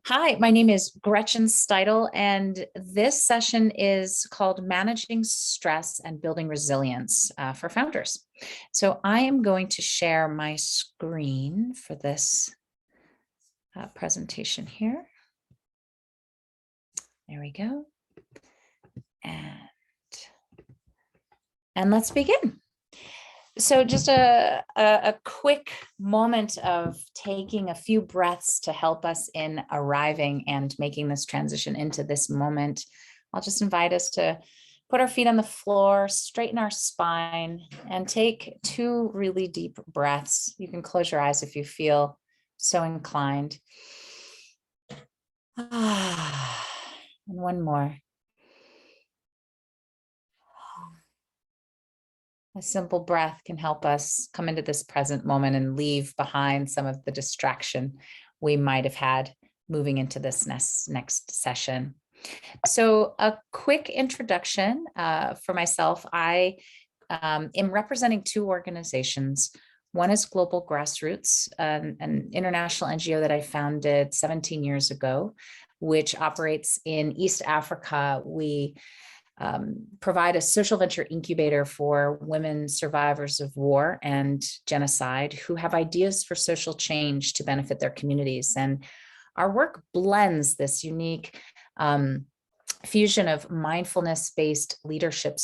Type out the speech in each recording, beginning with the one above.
Hi, my name is Gretchen Steidle, and this session is called Managing Stress and Building Resilience for Founders. So I am going to share my screen for this presentation here. There we go. And let's begin. So just a quick moment of taking a few breaths to help us in arriving and making this transition into this moment. I'll just invite us to put our feet on the floor, straighten our spine, and take 2 really deep breaths. You can close your eyes if you feel so inclined. And one more. A simple breath can help us come into this present moment and leave behind some of the distraction we might have had moving into this next session. So a quick introduction for myself. I am representing 2 organizations. One is Global Grassroots, an international NGO that I founded 17 years ago, which operates in East Africa. We provide a social venture incubator for women survivors of war and genocide who have ideas for social change to benefit their communities. And our work blends this unique fusion of mindfulness-based leadership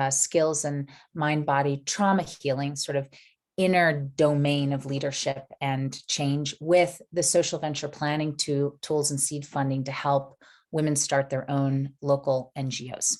skills and mind-body trauma healing, sort of inner domain of leadership and change, with the social venture planning tools and seed funding to help women start their own local NGOs.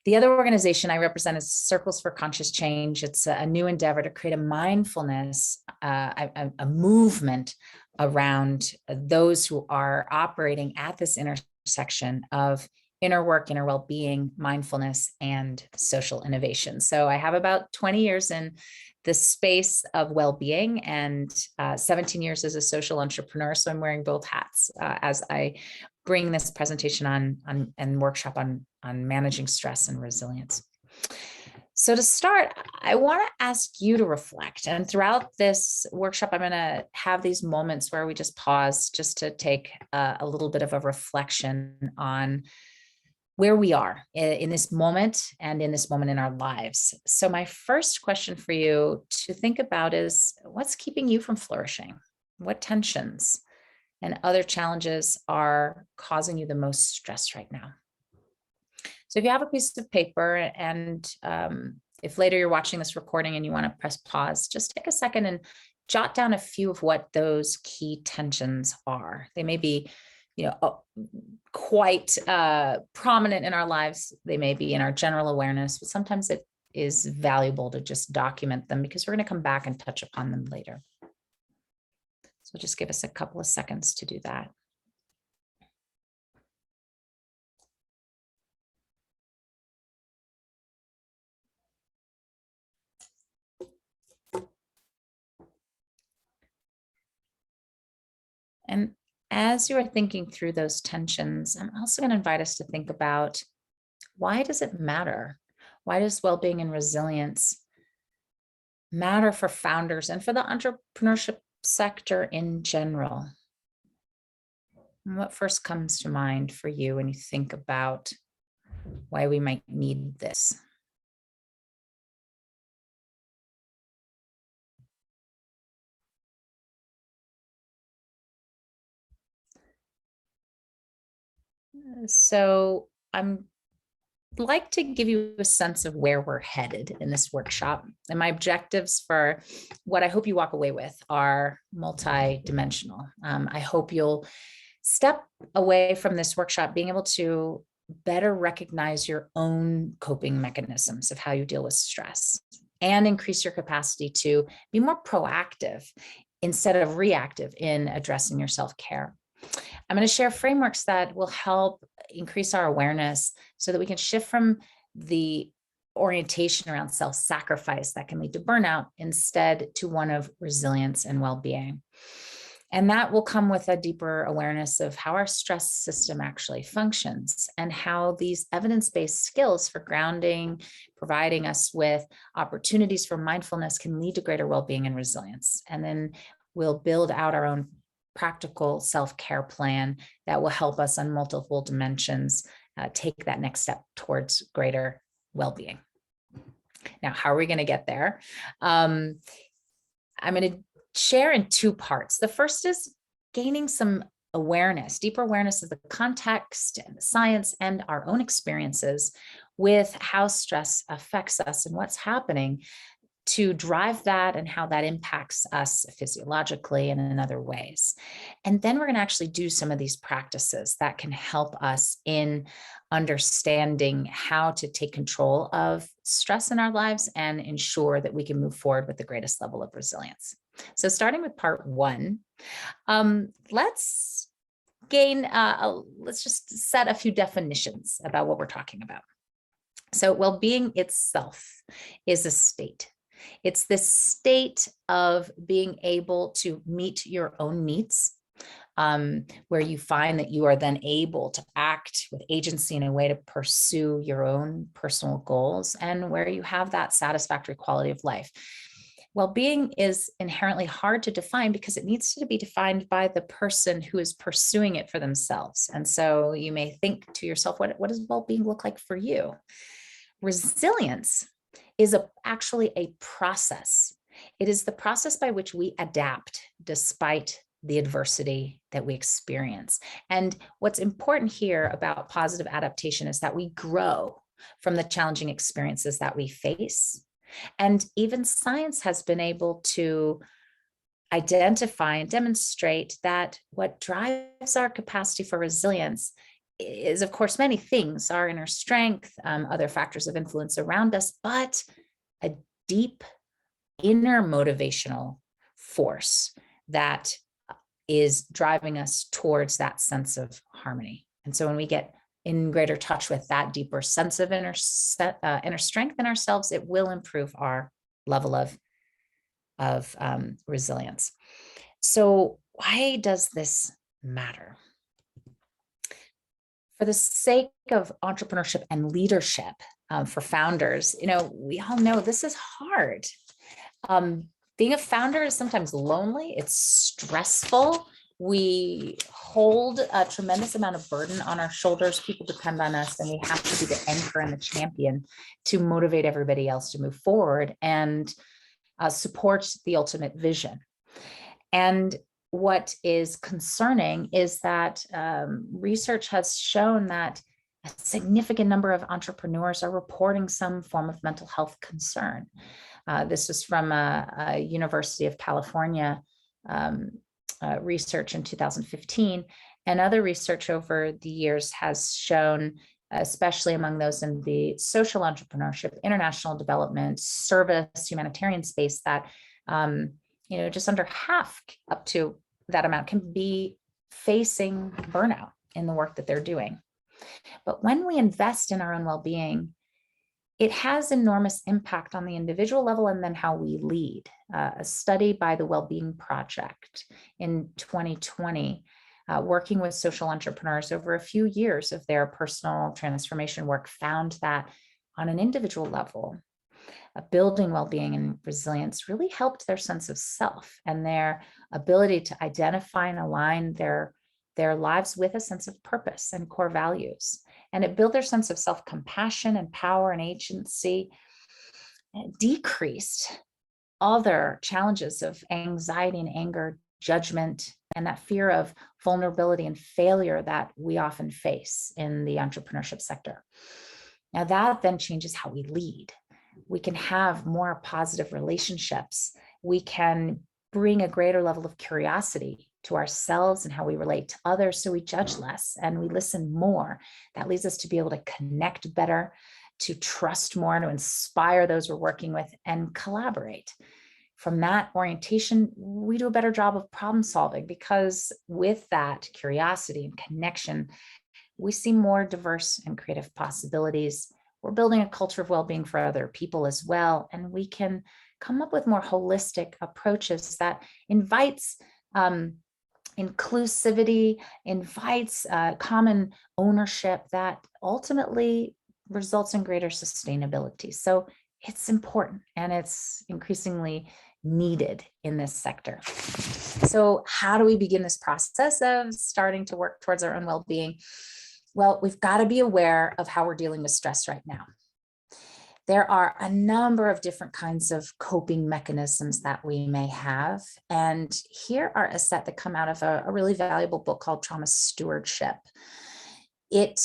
The other organization I represent is Circles for Conscious Change. It's a new endeavor to create a mindfulness, a movement around those who are operating at this intersection of inner work, inner well-being, mindfulness, and social innovation. So I have about 20 years in the space of well-being and 17 years as a social entrepreneur. So I'm wearing both hats as I bring this presentation on and workshop on managing stress and resilience. So to start, I want to ask you to reflect. And throughout this workshop, I'm going to have these moments where we just pause just to take a little bit of a reflection on where we are in this moment and in this moment in our lives. So my first question for you to think about is, what's keeping you from flourishing? What tensions and other challenges are causing you the most stress right now? So if you have a piece of paper, and if later you're watching this recording and you want to press pause, just take a second and jot down a few of what those key tensions are. They may be, quite prominent in our lives. They may be in our general awareness, but sometimes it is valuable to just document them because we're going to come back and touch upon them later. So just give us a couple of seconds to do that. And as you are thinking through those tensions, I'm also going to invite us to think about, why does it matter? Why does well-being and resilience matter for founders and for the entrepreneurship sector in general? And what first comes to mind for you when you think about why we might need this? So I'm like to give you a sense of where we're headed in this workshop. And my objectives for what I hope you walk away with are multi-dimensional. I hope you'll step away from this workshop being able to better recognize your own coping mechanisms of how you deal with stress, and increase your capacity to be more proactive instead of reactive in addressing your self-care. I'm going to share frameworks that will help increase our awareness so that we can shift from the orientation around self-sacrifice that can lead to burnout instead to one of resilience and well-being. And that will come with a deeper awareness of how our stress system actually functions and how these evidence-based skills for grounding, providing us with opportunities for mindfulness, can lead to greater well-being and resilience. And then we'll build out our own practical self-care plan that will help us on multiple dimensions take that next step towards greater well-being. Now, how are we going to get there? I'm going to share in two parts. The first is gaining some awareness, deeper awareness of the context and the science and our own experiences with how stress affects us and what's happening to drive that and how that impacts us physiologically and in other ways. And then we're going to actually do some of these practices that can help us in understanding how to take control of stress in our lives and ensure that we can move forward with the greatest level of resilience. So starting with part one, let's just set a few definitions about what we're talking about. So well-being itself is a state. It's this state of being able to meet your own needs, where you find that you are then able to act with agency in a way to pursue your own personal goals, and where you have that satisfactory quality of life. Well-being is inherently hard to define because it needs to be defined by the person who is pursuing it for themselves. And so you may think to yourself, what does well-being look like for you? Resilience is actually a process. It is the process by which we adapt despite the adversity that we experience. And what's important here about positive adaptation is that we grow from the challenging experiences that we face. And even science has been able to identify and demonstrate that what drives our capacity for resilience is, of course, many things, our inner strength, other factors of influence around us, but a deep inner motivational force that is driving us towards that sense of harmony. And so when we get in greater touch with that deeper sense of inner strength in ourselves, it will improve our level of resilience. So why does this matter? For the sake of entrepreneurship and leadership, for founders, we all know this is hard. Being a founder is sometimes lonely. It's stressful. We hold a tremendous amount of burden on our shoulders. People depend on us, and we have to be the anchor and the champion to motivate everybody else to move forward and support the ultimate vision. And what is concerning is that research has shown that a significant number of entrepreneurs are reporting some form of mental health concern. This was from a University of California research in 2015, and other research over the years has shown, especially among those in the social entrepreneurship, international development, service, humanitarian space, that just under half, up to that amount, can be facing burnout in the work that they're doing. But when we invest in our own well-being, it has enormous impact on the individual level and then how we lead. A study by the Wellbeing Project in 2020, working with social entrepreneurs over a few years of their personal transformation work, found that on an individual level, building well-being and resilience really helped their sense of self and their ability to identify and align their lives with a sense of purpose and core values. And it built their sense of self-compassion and power and agency. It decreased other challenges of anxiety and anger, judgment, and that fear of vulnerability and failure that we often face in the entrepreneurship sector. Now that then changes how we lead. We can have more positive relationships. We can bring a greater level of curiosity to ourselves and how we relate to others. So we judge less and we listen more. That leads us to be able to connect better, to trust more, to inspire those we're working with, and collaborate. From that orientation, we do a better job of problem solving, because with that curiosity and connection, we see more diverse and creative possibilities. We're building a culture of well-being for other people as well. And we can come up with more holistic approaches that invites inclusivity, invites common ownership that ultimately results in greater sustainability. So it's important, and it's increasingly needed in this sector. So how do we begin this process of starting to work towards our own well-being? Well, we've got to be aware of how we're dealing with stress right now. There are a number of different kinds of coping mechanisms that we may have. And here are a set that come out of a really valuable book called Trauma Stewardship. It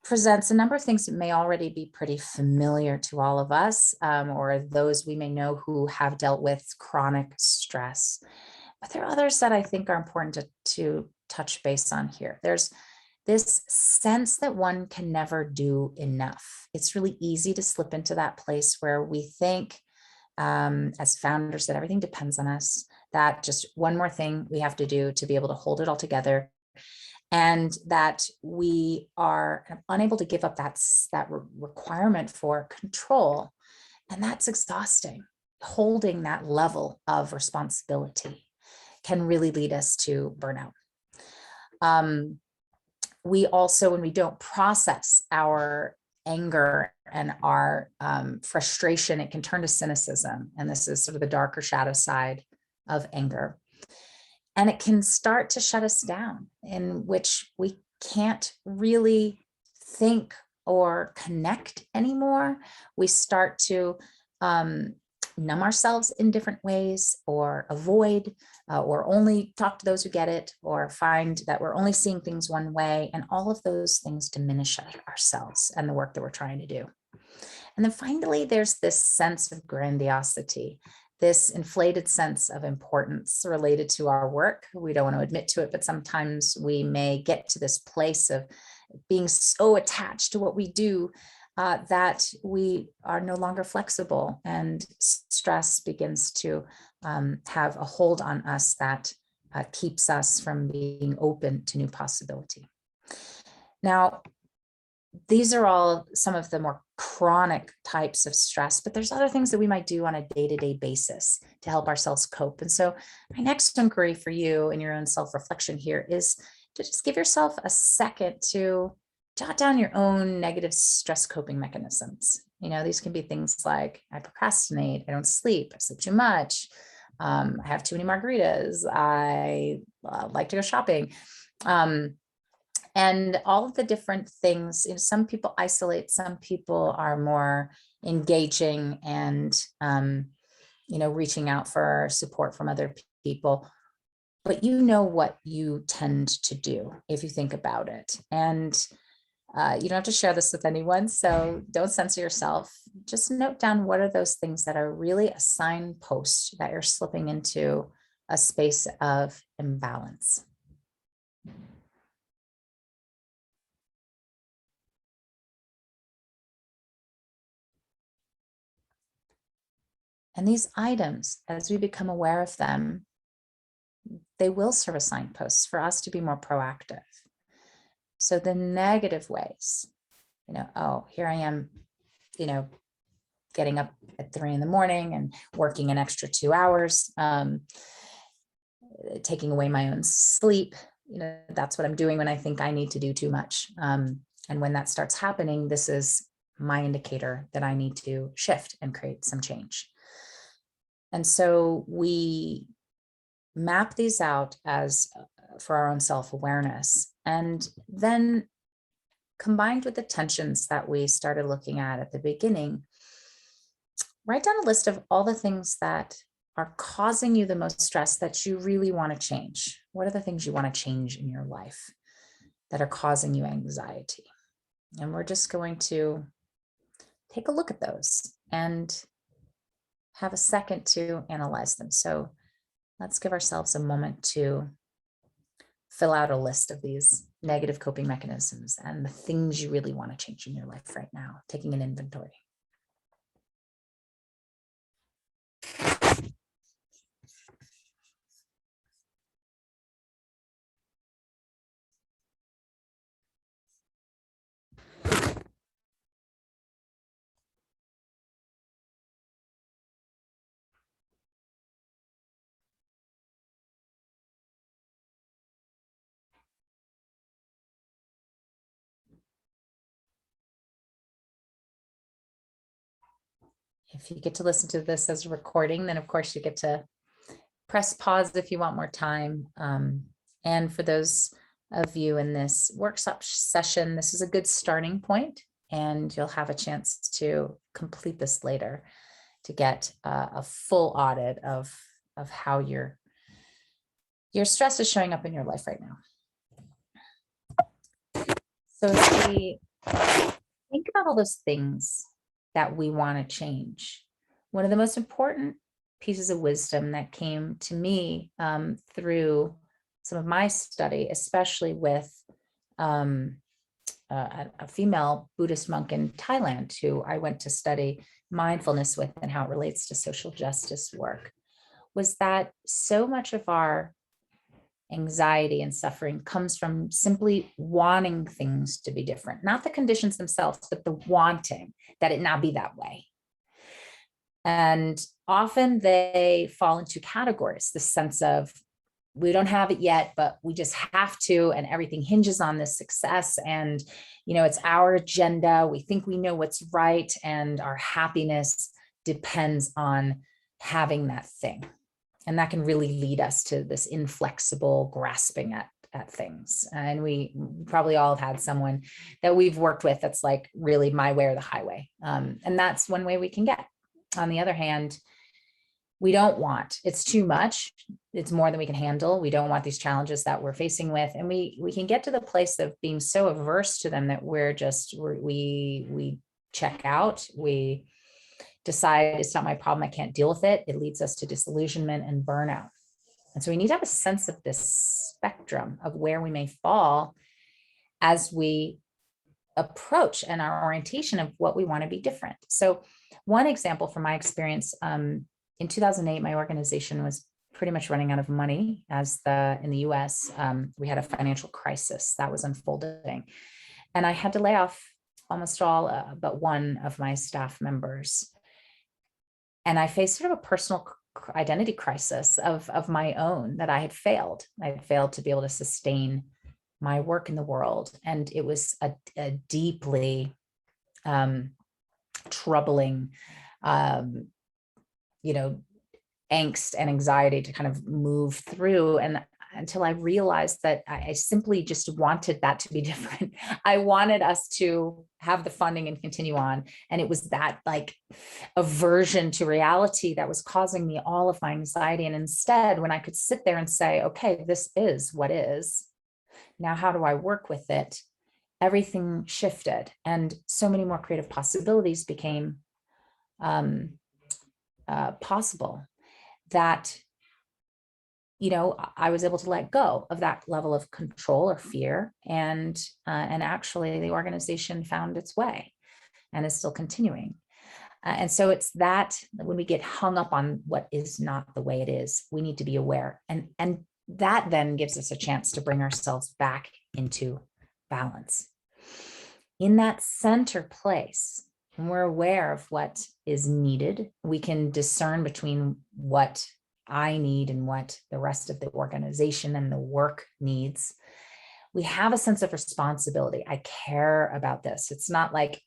presents a number of things that may already be pretty familiar to all of us, or those we may know who have dealt with chronic stress. But there are others that I think are important to touch base on here. There's this sense that one can never do enough. It's really easy to slip into that place where we think, as founders, that everything depends on us, that just one more thing we have to do to be able to hold it all together, and that we are unable to give up that requirement for control. And that's exhausting. Holding that level of responsibility can really lead us to burnout. We also, when we don't process our anger and our frustration, it can turn to cynicism. And this is sort of the darker shadow side of anger. And it can start to shut us down, in which we can't really think or connect anymore. We start to numb ourselves in different ways, or avoid, or only talk to those who get it, or find that we're only seeing things one way. And all of those things diminish ourselves and the work that we're trying to do. And then finally, there's this sense of grandiosity, this inflated sense of importance related to our work. We don't want to admit to it, but sometimes we may get to this place of being so attached to what we do that we are no longer flexible, and stress begins to have a hold on us that keeps us from being open to new possibility. Now, these are all some of the more chronic types of stress, but there's other things that we might do on a day-to-day basis to help ourselves cope. And so my next inquiry for you in your own self-reflection here is to just give yourself a second to jot down your own negative stress coping mechanisms. You know, these can be things like, I procrastinate, I don't sleep, I sleep too much, I have too many margaritas, I like to go shopping. And all of the different things, you know, some people isolate, some people are more engaging and, you know, reaching out for support from other people. But you know what you tend to do if you think about it. And you don't have to share this with anyone, so don't censor yourself. Just note down what are those things that are really a signpost that you're slipping into a space of imbalance. And these items, as we become aware of them, they will serve as signposts for us to be more proactive. So the negative ways, you know, oh, here I am, you know, getting up at 3 a.m. and working an extra 2 hours, taking away my own sleep. You know, that's what I'm doing when I think I need to do too much. And when that starts happening, this is my indicator that I need to shift and create some change. And so we map these out as for our own self-awareness. And then combined with the tensions that we started looking at the beginning, write down a list of all the things that are causing you the most stress that you really want to change. What are the things you want to change in your life that are causing you anxiety? And we're just going to take a look at those and have a second to analyze them. So let's give ourselves a moment to fill out a list of these negative coping mechanisms and the things you really want to change in your life right now, taking an inventory. If you get to listen to this as a recording, then of course you get to press pause if you want more time. And for those of you in this workshop session, this is a good starting point, and you'll have a chance to complete this later to get a full audit of how your stress is showing up in your life right now. So if we think about all those things that we want to change, one of the most important pieces of wisdom that came to me through some of my study, especially with a female Buddhist monk in Thailand who I went to study mindfulness with and how it relates to social justice work, was that so much of our anxiety and suffering comes from simply wanting things to be different, not the conditions themselves, but the wanting that it not be that way. And often they fall into categories, the sense of we don't have it yet, but we just have to, and everything hinges on this success. And, it's our agenda. We think we know what's right, and our happiness depends on having that thing. And that can really lead us to this inflexible grasping at things. And we probably all have had someone that we've worked with that's like really my way or the highway. And that's one way we can get. On the other hand, we don't want, it's too much. It's more than we can handle. We don't want these challenges that we're facing with. And we can get to the place of being so averse to them that we check out. We decide it's not my problem, I can't deal with it. It leads us to disillusionment and burnout. And so we need to have a sense of this spectrum of where we may fall as we approach and our orientation of what we want to be different. So one example from my experience, in 2008, my organization was pretty much running out of money in the US, we had a financial crisis that was unfolding. And I had to lay off almost all but one of my staff members. And I faced sort of a personal identity crisis of my own, that I had failed. I had failed to be able to sustain my work in the world. And it was a deeply troubling, angst and anxiety to kind of move through. And until I realized that I simply just wanted that to be different. I wanted us to have the funding and continue on. And it was that like aversion to reality that was causing me all of my anxiety. And instead, when I could sit there and say, okay, this is what is, now how do I work with it? Everything shifted, and so many more creative possibilities became possible, that I was able to let go of that level of control or fear, and actually the organization found its way and is still continuing. And so it's that when we get hung up on what is not the way it is, we need to be aware, and that then gives us a chance to bring ourselves back into balance. In that center place, when we're aware of what is needed, we can discern between what I need and what the rest of the organization and the work needs. We have a sense of responsibility. I care about this. It's not like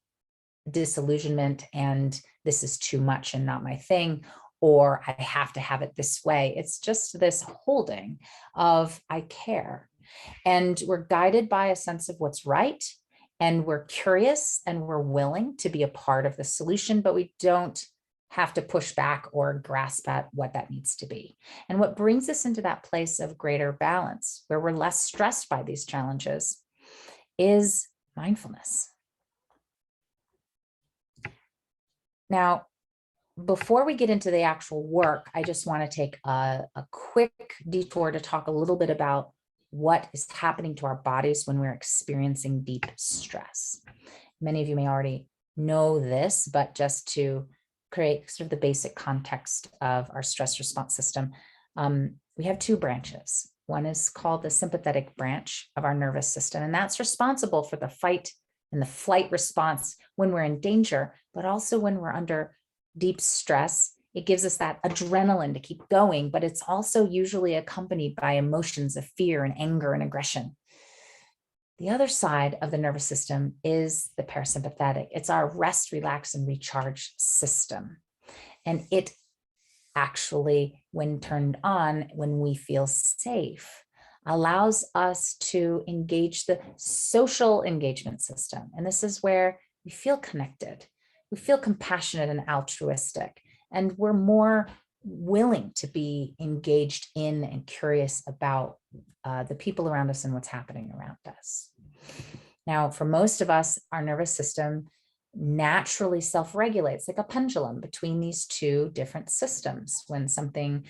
disillusionment and this is too much and not my thing, or I have to have it this way. It's just this holding of I care. And we're guided by a sense of what's right. And we're curious and we're willing to be a part of the solution, but we don't have to push back or grasp at what that needs to be. And what brings us into that place of greater balance, where we're less stressed by these challenges, is mindfulness. Now, before we get into the actual work, I just want to take a quick detour to talk a little bit about what is happening to our bodies when we're experiencing deep stress. Many of you may already know this, but just to create sort of the basic context of our stress response system, we have two branches. One is called the sympathetic branch of our nervous system, and that's responsible for the fight and the flight response when we're in danger, but also when we're under deep stress. It gives us that adrenaline to keep going, but it's also usually accompanied by emotions of fear and anger and aggression. The other side of the nervous system is the parasympathetic. It's our rest, relax, and recharge system. And it actually, when turned on, when we feel safe, allows us to engage the social engagement system. And this is where we feel connected, we feel compassionate and altruistic, and we're more willing to be engaged in and curious about the people around us and what's happening around us. Now, for most of us, our nervous system naturally self-regulates like a pendulum between these two different systems. When something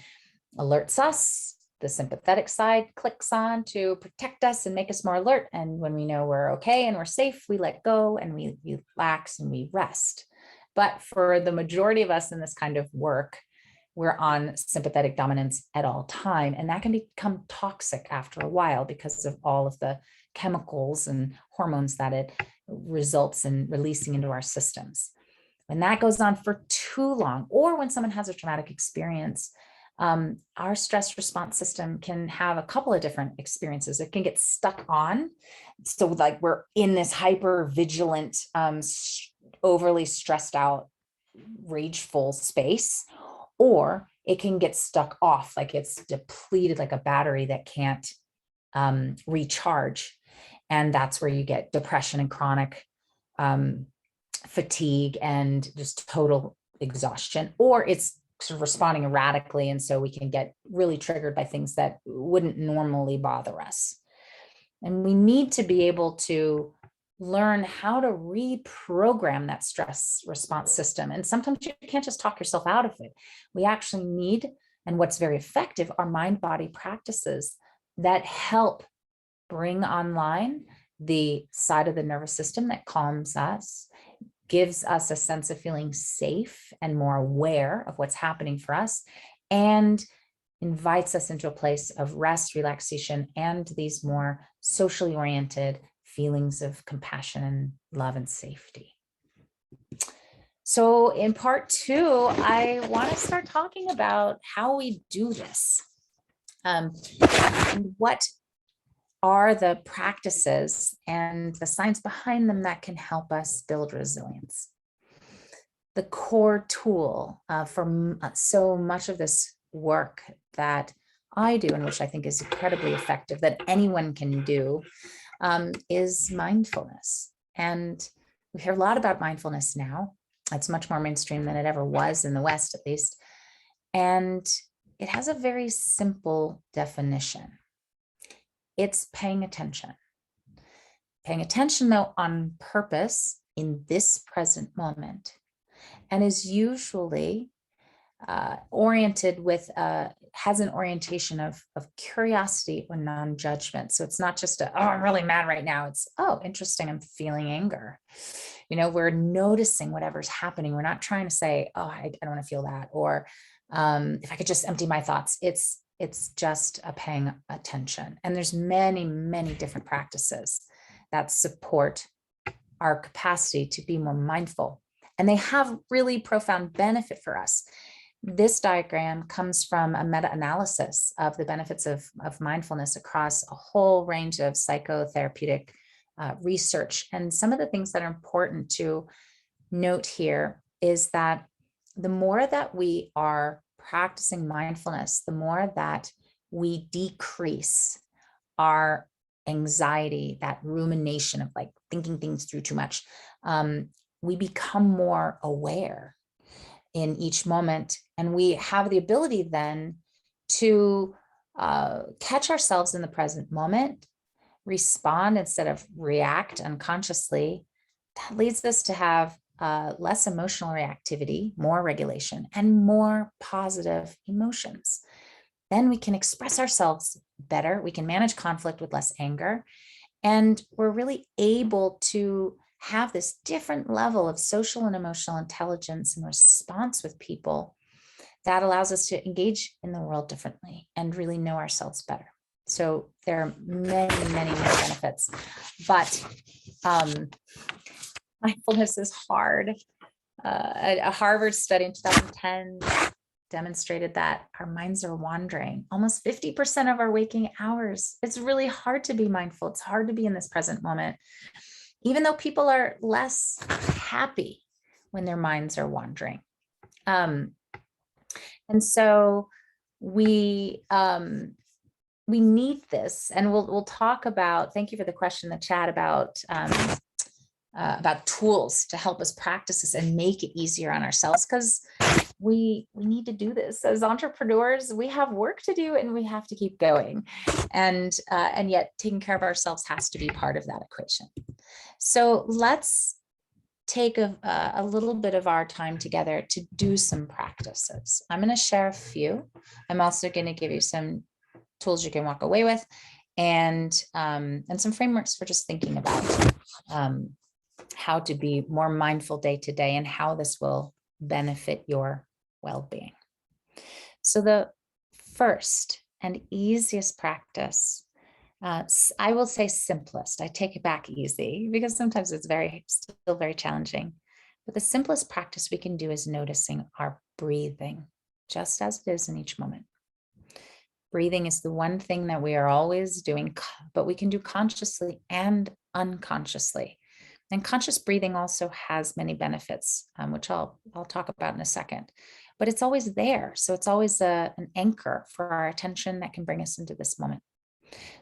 alerts us, the sympathetic side clicks on to protect us and make us more alert. And when we know we're okay and we're safe, we let go and we relax and we rest. But for the majority of us in this kind of work, we're on sympathetic dominance at all time. And that can become toxic after a while because of all of the chemicals and hormones that it results in releasing into our systems. When that goes on for too long, or when someone has a traumatic experience, our stress response system can have a couple of different experiences. It can get stuck on. So like we're in this hyper vigilant, overly stressed out, rageful space, or it can get stuck off, like it's depleted like a battery that can't recharge. And that's where you get depression and chronic fatigue and just total exhaustion, or it's sort of responding erratically. And so we can get really triggered by things that wouldn't normally bother us. And we need to be able to learn how to reprogram that stress response system. And sometimes you can't just talk yourself out of it. We actually need, and what's very effective, are mind-body practices that help bring online the side of the nervous system that calms us, gives us a sense of feeling safe and more aware of what's happening for us, and invites us into a place of rest, relaxation, and these more socially oriented feelings of compassion and love and safety. So in part 2, I want to start talking about how we do this, and what are the practices and the science behind them that can help us build resilience. The core tool for so much of this work that I do, and which I think is incredibly effective, that anyone can do, is mindfulness. And we hear a lot about mindfulness now. It's much more mainstream than it ever was in the West, at least. And it has a very simple definition. It's paying attention. Paying attention, though, on purpose in this present moment, and is usually oriented with, has an orientation of curiosity or non-judgment. So it's not just oh, I'm really mad right now. It's, oh, interesting, I'm feeling anger. We're noticing whatever's happening. We're not trying to say, oh, I don't want to feel that. Or if I could just empty my thoughts. It's just a paying attention. And there's many, many different practices that support our capacity to be more mindful. And they have really profound benefit for us. This diagram comes from a meta-analysis of the benefits of mindfulness across a whole range of psychotherapeutic research. And some of the things that are important to note here is that the more that we are practicing mindfulness, the more that we decrease our anxiety, that rumination of like thinking things through too much. We become more aware in each moment, and we have the ability then to catch ourselves in the present moment, respond instead of react unconsciously. That leads us to have less emotional reactivity, more regulation, and more positive emotions. Then we can express ourselves better. We can manage conflict with less anger. And we're really able to have this different level of social and emotional intelligence and response with people that allows us to engage in the world differently and really know ourselves better. So there are many, many, many benefits, but mindfulness is hard. A Harvard study in 2010 demonstrated that our minds are wandering almost 50% of our waking hours. It's really hard to be mindful. It's hard to be in this present moment, even though people are less happy when their minds are wandering. And so we need this, and we'll talk about, thank you for the question in the chat about tools to help us practice this and make it easier on ourselves, because we need to do this as entrepreneurs. We have work to do and we have to keep going, and yet taking care of ourselves has to be part of that equation. So let's take a little bit of our time together to do some practices. I'm going to share a few. I'm also going to give you some tools you can walk away with, and some frameworks for just thinking about how to be more mindful day to day and how this will benefit your well-being. So the first and easiest practice, I will say simplest. I take it back easy because sometimes it's still very challenging. But the simplest practice we can do is noticing our breathing, just as it is in each moment. Breathing is the one thing that we are always doing, but we can do consciously and unconsciously. And conscious breathing also has many benefits, which I'll talk about in a second. But it's always there. So it's always an anchor for our attention that can bring us into this moment.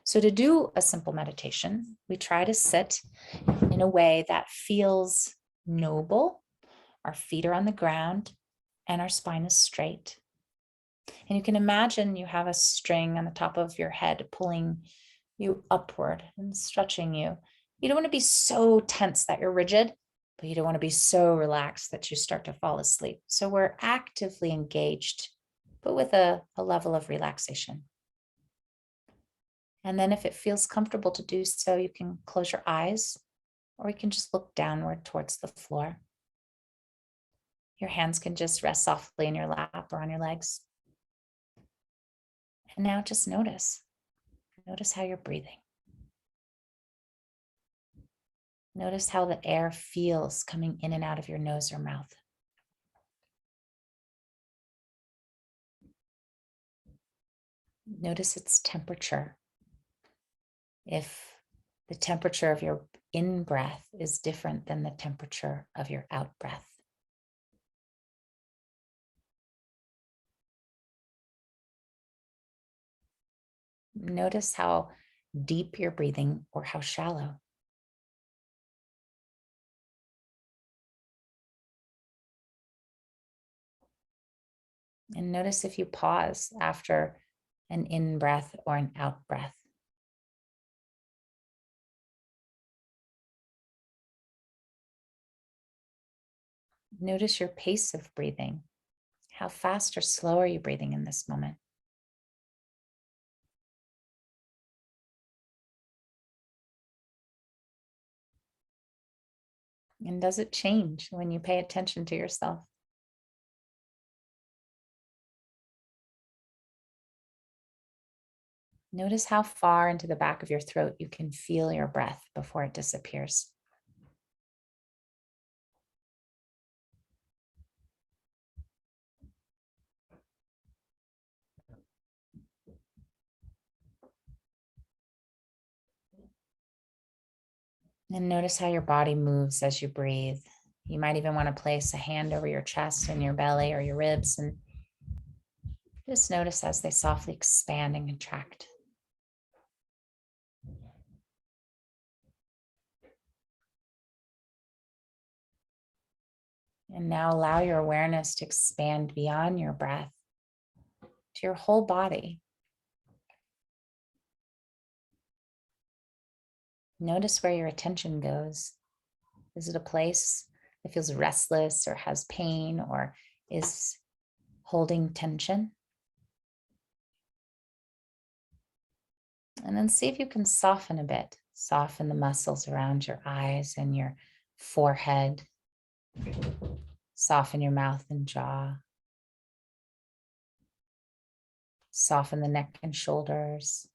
So to do a simple meditation, we try to sit in a way that feels noble. Our feet are on the ground and our spine is straight. And you can imagine you have a string on the top of your head pulling you upward and stretching you. You don't want to be so tense that you're rigid, but you don't want to be so relaxed that you start to fall asleep. So we're actively engaged, but with a level of relaxation. And then if it feels comfortable to do so, you can close your eyes, or you can just look downward towards the floor. Your hands can just rest softly in your lap or on your legs. And now just notice how you're breathing. Notice how the air feels coming in and out of your nose or mouth. Notice its temperature. If the temperature of your in-breath is different than the temperature of your out-breath. Notice how deep you're breathing or how shallow. And notice if you pause after an in-breath or an out-breath. Notice your pace of breathing. How fast or slow are you breathing in this moment? And does it change when you pay attention to yourself? Notice how far into the back of your throat you can feel your breath before it disappears. And notice how your body moves as you breathe. You might even want to place a hand over your chest and your belly or your ribs, and just notice as they softly expand and contract. And now allow your awareness to expand beyond your breath to your whole body. Notice where your attention goes. Is it a place that feels restless or has pain or is holding tension? And then see if you can soften a bit. Soften the muscles around your eyes and your forehead. Soften your mouth and jaw. Soften the neck and shoulders.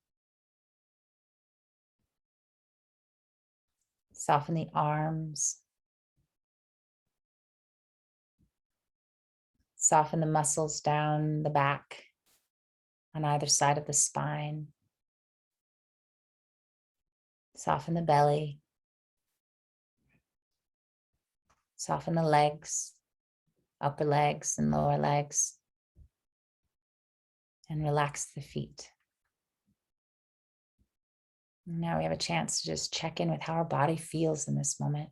Soften the arms. Soften the muscles down the back on either side of the spine. Soften the belly. Soften the legs, upper legs and lower legs. and relax the feet. Now we have a chance to just check in with how our body feels in this moment.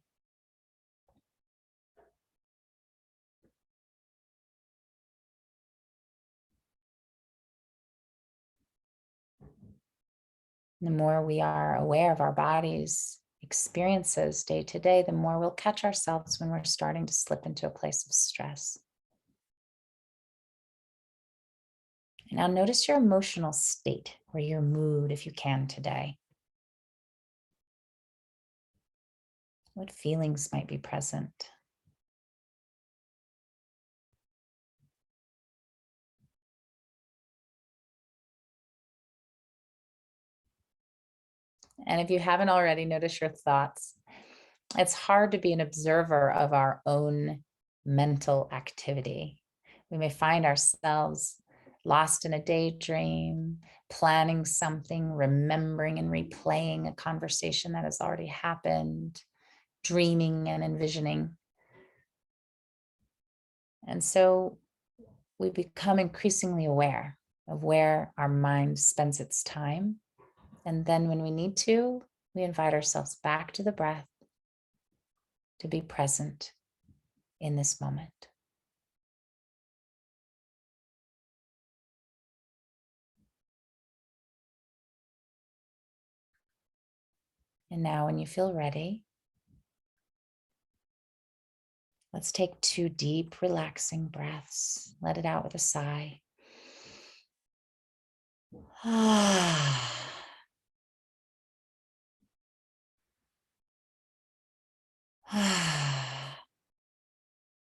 The more we are aware of our body's experiences day to day, the more we'll catch ourselves when we're starting to slip into a place of stress. Now notice your emotional state or your mood if you can today. What feelings might be present? And if you haven't already, notice your thoughts. It's hard to be an observer of our own mental activity. We may find ourselves lost in a daydream, planning something, remembering and replaying a conversation that has already happened, dreaming and envisioning. And so we become increasingly aware of where our mind spends its time. And then when we need to, we invite ourselves back to the breath to be present in this moment. And now when you feel ready, let's take 2 deep, relaxing breaths. Let it out with a sigh.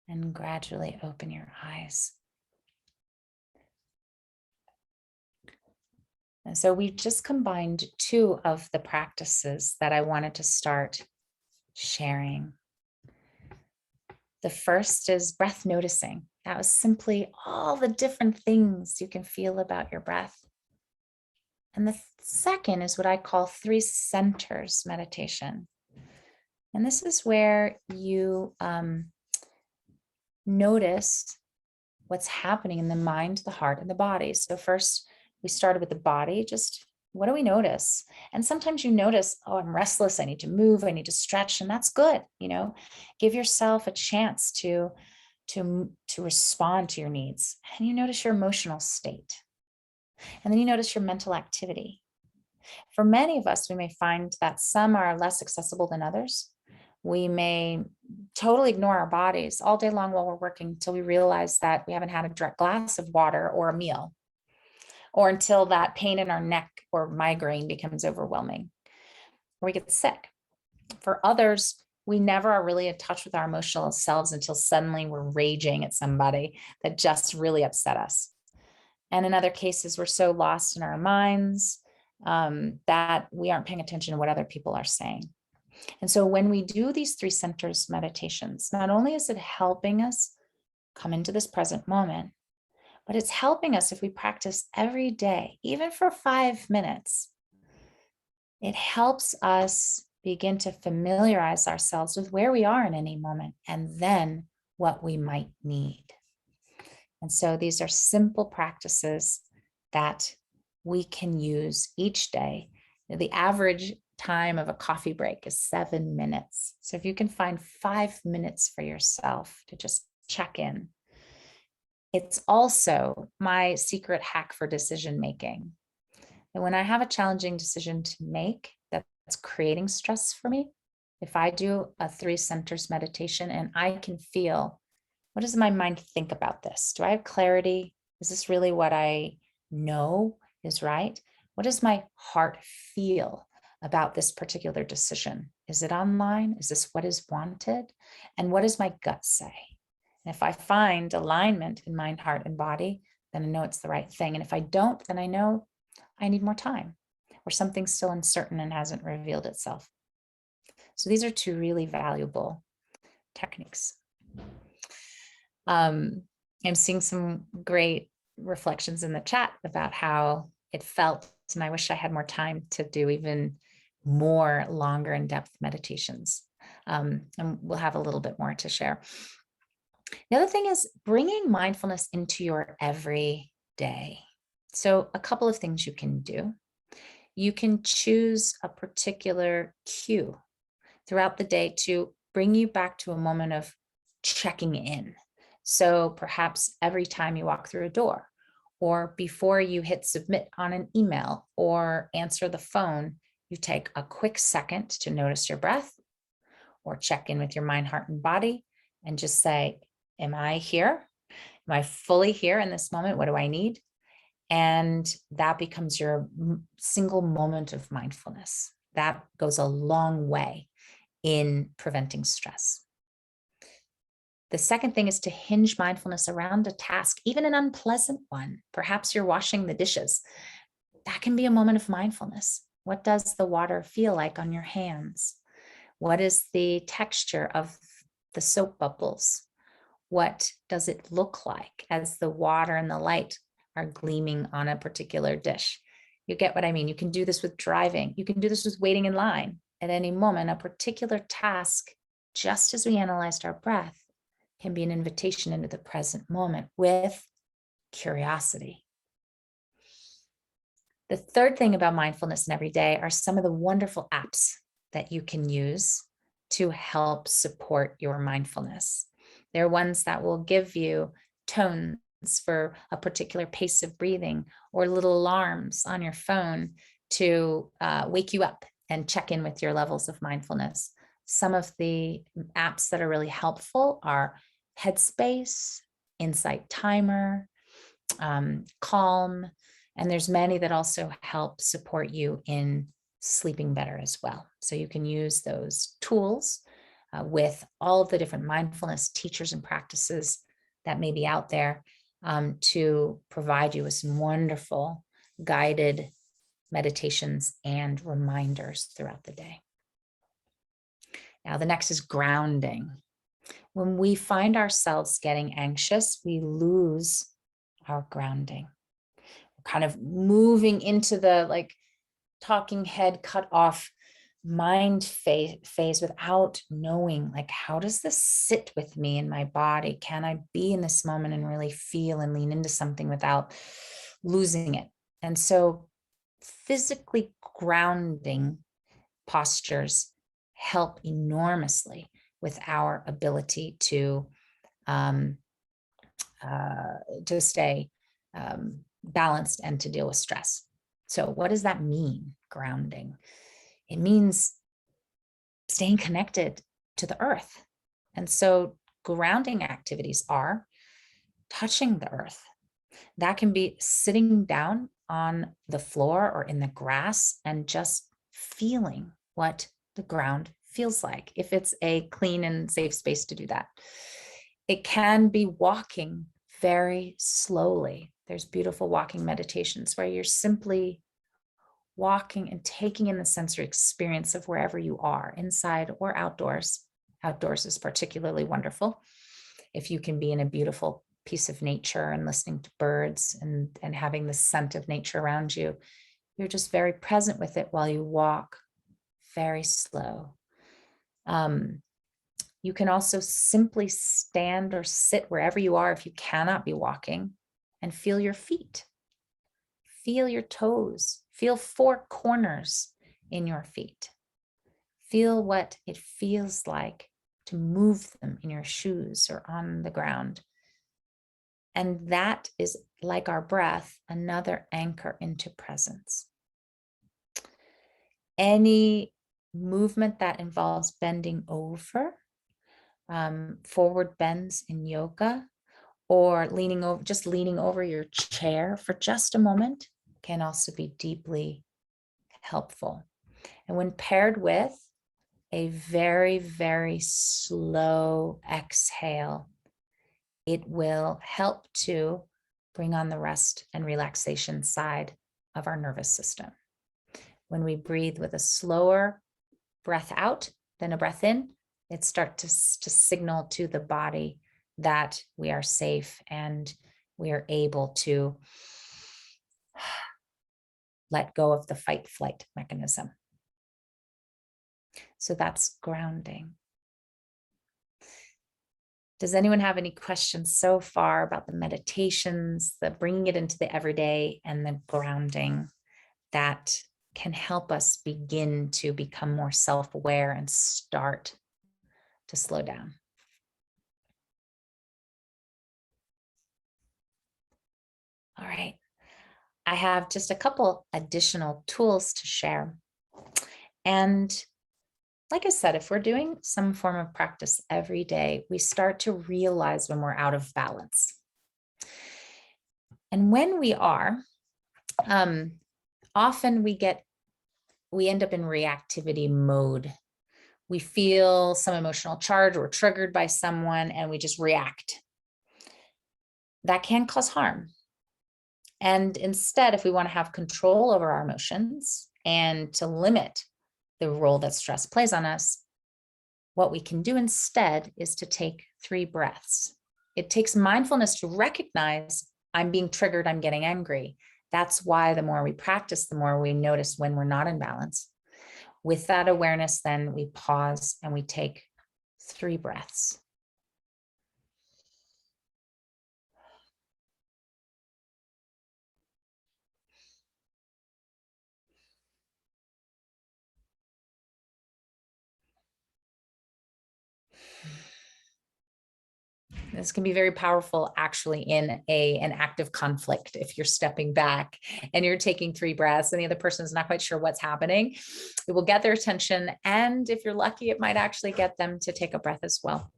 And gradually open your eyes. And so we just combined 2 of the practices that I wanted to start sharing. The first is breath noticing. That was simply all the different things you can feel about your breath. And the second is what I call 3 centers meditation. And this is where you notice what's happening in the mind, the heart, and the body. So first, we started with the body. Just what do we notice? And sometimes you notice, oh, I'm restless. I need to move. I need to stretch. And that's good. Give yourself a chance to respond to your needs. And you notice your emotional state. And then you notice your mental activity. For many of us, we may find that some are less accessible than others. We may totally ignore our bodies all day long while we're working until we realize that we haven't had a direct glass of water or a meal, or until that pain in our neck or migraine becomes overwhelming, or we get sick. For others, we never are really in touch with our emotional selves until suddenly we're raging at somebody that just really upset us. And in other cases, we're so lost in our minds that we aren't paying attention to what other people are saying. And so when we do these 3 centers meditations, not only is it helping us come into this present moment, but it's helping us if we practice every day, even for 5 minutes. It helps us begin to familiarize ourselves with where we are in any moment and then what we might need. And so these are simple practices that we can use each day. The average time of a coffee break is 7 minutes. So if you can find 5 minutes for yourself to just check in. It's also my secret hack for decision making. And when I have a challenging decision to make that's creating stress for me, if I do a 3 centers meditation and I can feel, what does my mind think about this? Do I have clarity? Is this really what I know is right? What does my heart feel about this particular decision? Is it online? Is this what is wanted? And what does my gut say? And if I find alignment in mind, heart, and body, then I know it's the right thing. And if I don't, then I know I need more time, or something's still uncertain and hasn't revealed itself. So these are 2 really valuable techniques. I'm seeing some great reflections in the chat about how it felt, and I wish I had more time to do even more longer in-depth meditations. And we'll have a little bit more to share. The other thing is bringing mindfulness into your everyday. So a couple of things you can do. You can choose a particular cue throughout the day to bring you back to a moment of checking in. So perhaps every time you walk through a door, or before you hit submit on an email or answer the phone, you take a quick second to notice your breath or check in with your mind, heart, and body and just say, am I here? Am I fully here in this moment? What do I need? And that becomes your single moment of mindfulness. That goes a long way in preventing stress. The second thing is to hinge mindfulness around a task, even an unpleasant one. Perhaps you're washing the dishes. That can be a moment of mindfulness. What does the water feel like on your hands? What is the texture of the soap bubbles? What does it look like as the water and the light are gleaming on a particular dish? You get what I mean? You can do this with driving. You can do this with waiting in line. At any moment, a particular task, just as we analyzed our breath, can be an invitation into the present moment with curiosity. The third thing about mindfulness in every day are some of the wonderful apps that you can use to help support your mindfulness. They're ones that will give you tones for a particular pace of breathing or little alarms on your phone to wake you up and check in with your levels of mindfulness. Some of the apps that are really helpful are Headspace, Insight Timer, Calm, and there's many that also help support you in sleeping better as well. So you can use those tools with all of the different mindfulness teachers and practices that may be out there to provide you with some wonderful guided meditations and reminders throughout the day. Now, the next is grounding. When we find ourselves getting anxious, we lose our grounding. We're kind of moving into the talking head cut off mind phase without knowing, how does this sit with me in my body? Can I be in this moment and really feel and lean into something without losing it? And so physically grounding postures help enormously with our ability to stay balanced and to deal with stress. So what does that mean, grounding? It means staying connected to the earth. And so grounding activities are touching the earth. That can be sitting down on the floor or in the grass and just feeling what the ground feels like, if it's a clean and safe space to do that. It can be walking very slowly. There's beautiful walking meditations where you're simply walking and taking in the sensory experience of wherever you are, inside or outdoors. Outdoors is particularly wonderful. If you can be in a beautiful piece of nature and listening to birds and having the scent of nature around you, you're just very present with it while you walk very slow. You can also simply stand or sit wherever you are if you cannot be walking and feel your feet. Feel your toes. Feel four corners in your feet. Feel what it feels like to move them in your shoes or on the ground. And that is, like our breath, another anchor into presence. Any movement that involves bending over, forward bends in yoga, or just leaning over your chair for just a moment can also be deeply helpful. And when paired with a very, very slow exhale, it will help to bring on the rest and relaxation side of our nervous system. When we breathe with a slower breath out than a breath in, it starts to signal to the body that we are safe and we are able to let go of the fight-flight mechanism. So that's grounding. Does anyone have any questions so far about the meditations, the bringing it into the everyday, and the grounding that can help us begin to become more self-aware and start to slow down? All right. I have just a couple additional tools to share. And like I said, if we're doing some form of practice every day, we start to realize when we're out of balance. And when we are, often we end up in reactivity mode. We feel some emotional charge or triggered by someone, and we just react. That can cause harm. And instead, if we want to have control over our emotions and to limit the role that stress plays on us, what we can do instead is to take 3 breaths. It takes mindfulness to recognize I'm being triggered, I'm getting angry. That's why the more we practice, the more we notice when we're not in balance. With that awareness, then we pause and we take 3 breaths. This can be very powerful actually in an active conflict. If you're stepping back and you're taking 3 breaths and the other person is not quite sure what's happening, it will get their attention. And if you're lucky, it might actually get them to take a breath as well.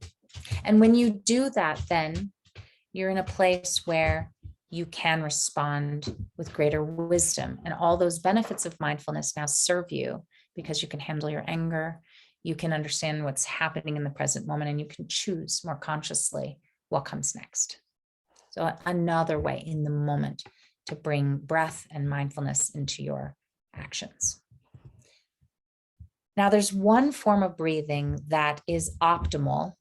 And when you do that, then you're in a place where you can respond with greater wisdom. And all those benefits of mindfulness now serve you because you can handle your anger. You can understand what's happening in the present moment, and you can choose more consciously what comes next. So another way in the moment to bring breath and mindfulness into your actions. Now, there's one form of breathing that is optimal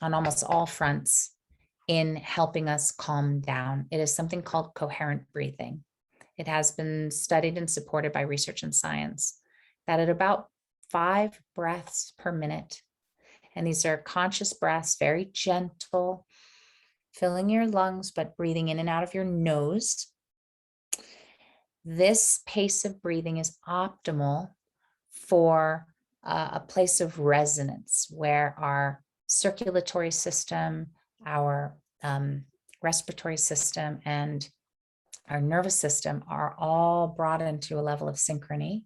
on almost all fronts in helping us calm down. It is something called coherent breathing. It has been studied and supported by research and science that at about 5 breaths per minute, and these are conscious breaths, very gentle, filling your lungs, but breathing in and out of your nose. This pace of breathing is optimal for a place of resonance where our circulatory system, our respiratory system, and our nervous system are all brought into a level of synchrony,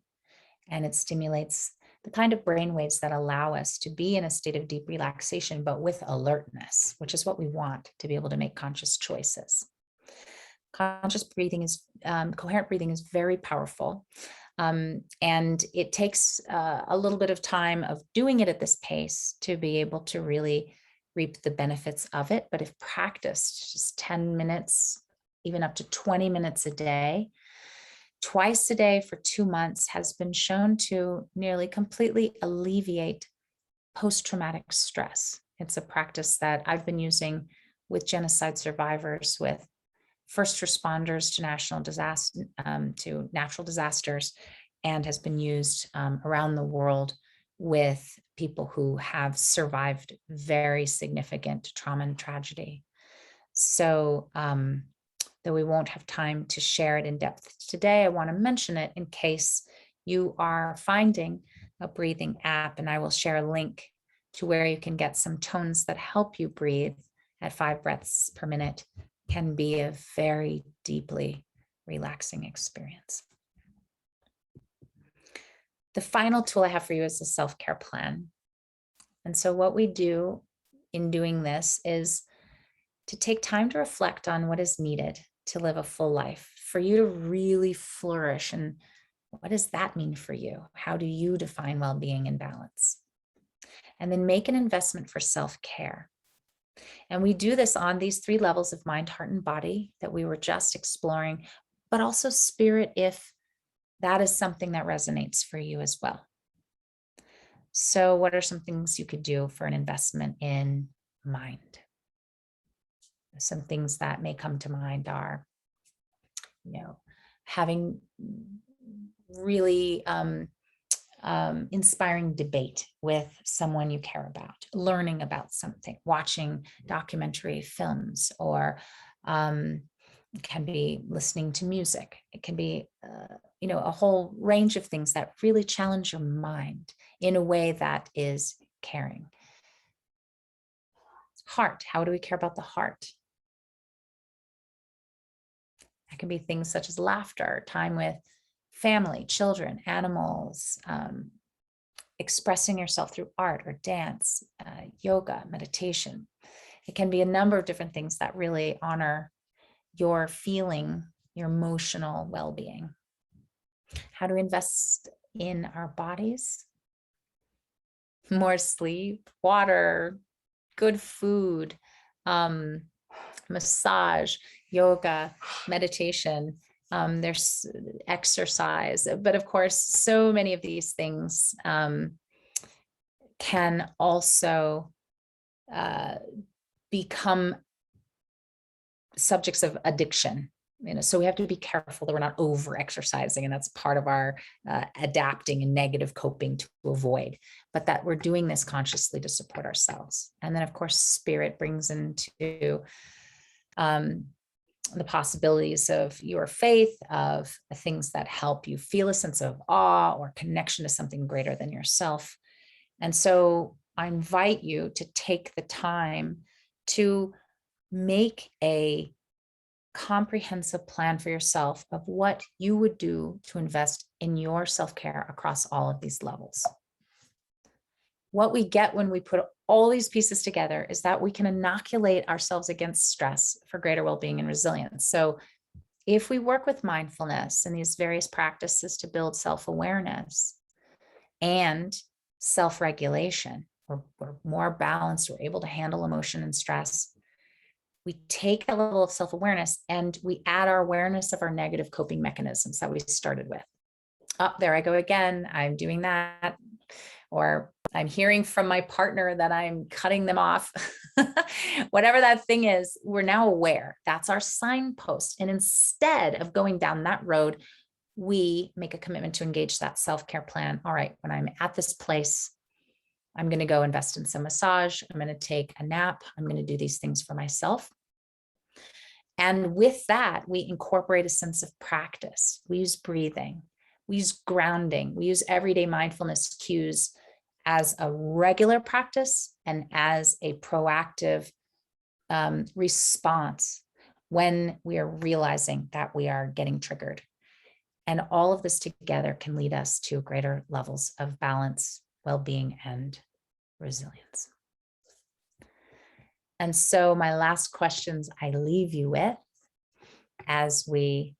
and it stimulates the kind of brain waves that allow us to be in a state of deep relaxation, but with alertness, which is what we want to be able to make conscious choices. Conscious breathing is, coherent breathing is very powerful. And it takes a little bit of time of doing it at this pace to be able to really reap the benefits of it. But if practiced just 10 minutes, even up to 20 minutes a day, twice a day for 2 months has been shown to nearly completely alleviate post-traumatic stress. It's a practice that I've been using with genocide survivors, with first responders to natural disasters, and has been used around the world with people who have survived very significant trauma and tragedy. So, though we won't have time to share it in depth today, I want to mention it in case you are finding a breathing app, and I will share a link to where you can get some tones that help you breathe at 5 breaths per minute. Can be a very deeply relaxing experience. The final tool I have for you is a self-care plan. And so what we do in doing this is to take time to reflect on what is needed to live a full life, for you to really flourish. And what does that mean for you? How do you define well-being and balance? And then make an investment for self-care. And we do this on these 3 levels of mind, heart, and body that we were just exploring, but also spirit, if that is something that resonates for you as well. So what are some things you could do for an investment in mind? Some things that may come to mind are, having really inspiring debate with someone you care about, learning about something, watching documentary films, or it can be listening to music. It can be, a whole range of things that really challenge your mind in a way that is caring. Heart. How do we care about the heart? That can be things such as laughter, time with family, children, animals, expressing yourself through art or dance, yoga, meditation. It can be a number of different things that really honor your feeling, your emotional well-being. How do we invest in our bodies? More sleep, water, good food, massage, yoga, meditation. There's exercise, but of course, so many of these things can also become subjects of addiction. So we have to be careful that we're not over exercising, and that's part of our adapting and negative coping to avoid, but that we're doing this consciously to support ourselves. And then of course, spirit brings into the possibilities of your faith, of things that help you feel a sense of awe or connection to something greater than yourself. And so I invite you to take the time to make a comprehensive plan for yourself of what you would do to invest in your self-care across all of these levels. What we get when we put all these pieces together is that we can inoculate ourselves against stress for greater well-being and resilience. So if we work with mindfulness and these various practices to build self-awareness and self-regulation, we're more balanced, we're able to handle emotion and stress. We take a level of self-awareness and we add our awareness of our negative coping mechanisms that we started with. Oh, there I go again. I'm doing that. Or I'm hearing from my partner that I'm cutting them off. Whatever that thing is, we're now aware. That's our signpost. And instead of going down that road, we make a commitment to engage that self-care plan. All right, when I'm at this place, I'm going to go invest in some massage. I'm going to take a nap. I'm going to do these things for myself. And with that, we incorporate a sense of practice. We use breathing. We use grounding. We use everyday mindfulness cues as a regular practice and as a proactive response when we are realizing that we are getting triggered. And all of this together can lead us to greater levels of balance, well-being, and resilience. And so my last questions I leave you with as we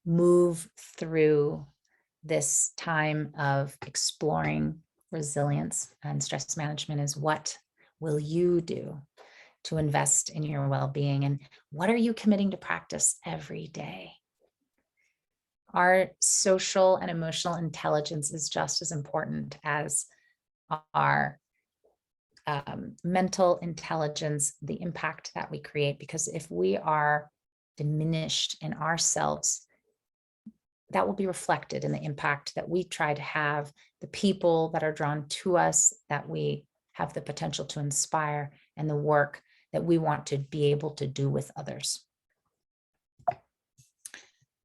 move through this time of exploring resilience and stress management is: what will you do to invest in your well-being? And what are you committing to practice every day? Our social and emotional intelligence is just as important as our mental intelligence, the impact that we create, because if we are diminished in ourselves, that will be reflected in the impact that we try to have, the people that are drawn to us, that we have the potential to inspire, and the work that we want to be able to do with others.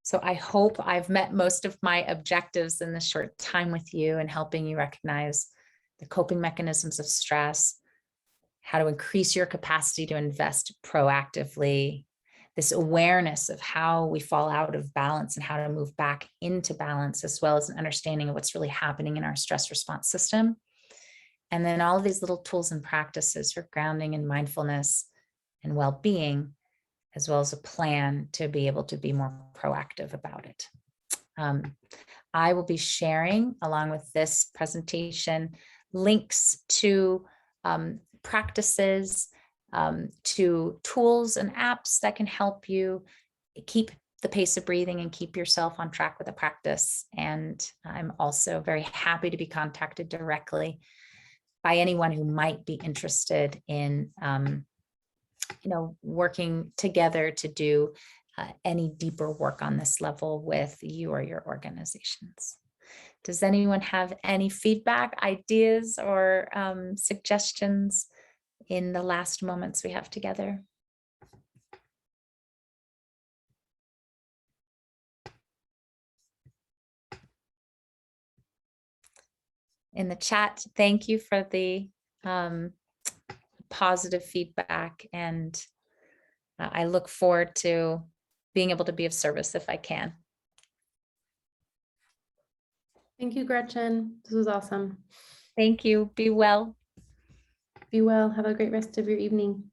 So I hope I've met most of my objectives in this short time with you and helping you recognize the coping mechanisms of stress, how to increase your capacity to invest proactively, this awareness of how we fall out of balance and how to move back into balance, as well as an understanding of what's really happening in our stress response system. And then all of these little tools and practices for grounding and mindfulness and well-being, as well as a plan to be able to be more proactive about it. I will be sharing, along with this presentation, links to practices, to tools and apps that can help you keep the pace of breathing and keep yourself on track with the practice. And I'm also very happy to be contacted directly by anyone who might be interested in working together to do any deeper work on this level with you or your organizations. Does anyone have any feedback, ideas, or suggestions in the last moments we have together? In the chat, thank you for the positive feedback, and I look forward to being able to be of service if I can. Thank you, Gretchen. This was awesome. Thank you. Be well. Be well. Have a great rest of your evening.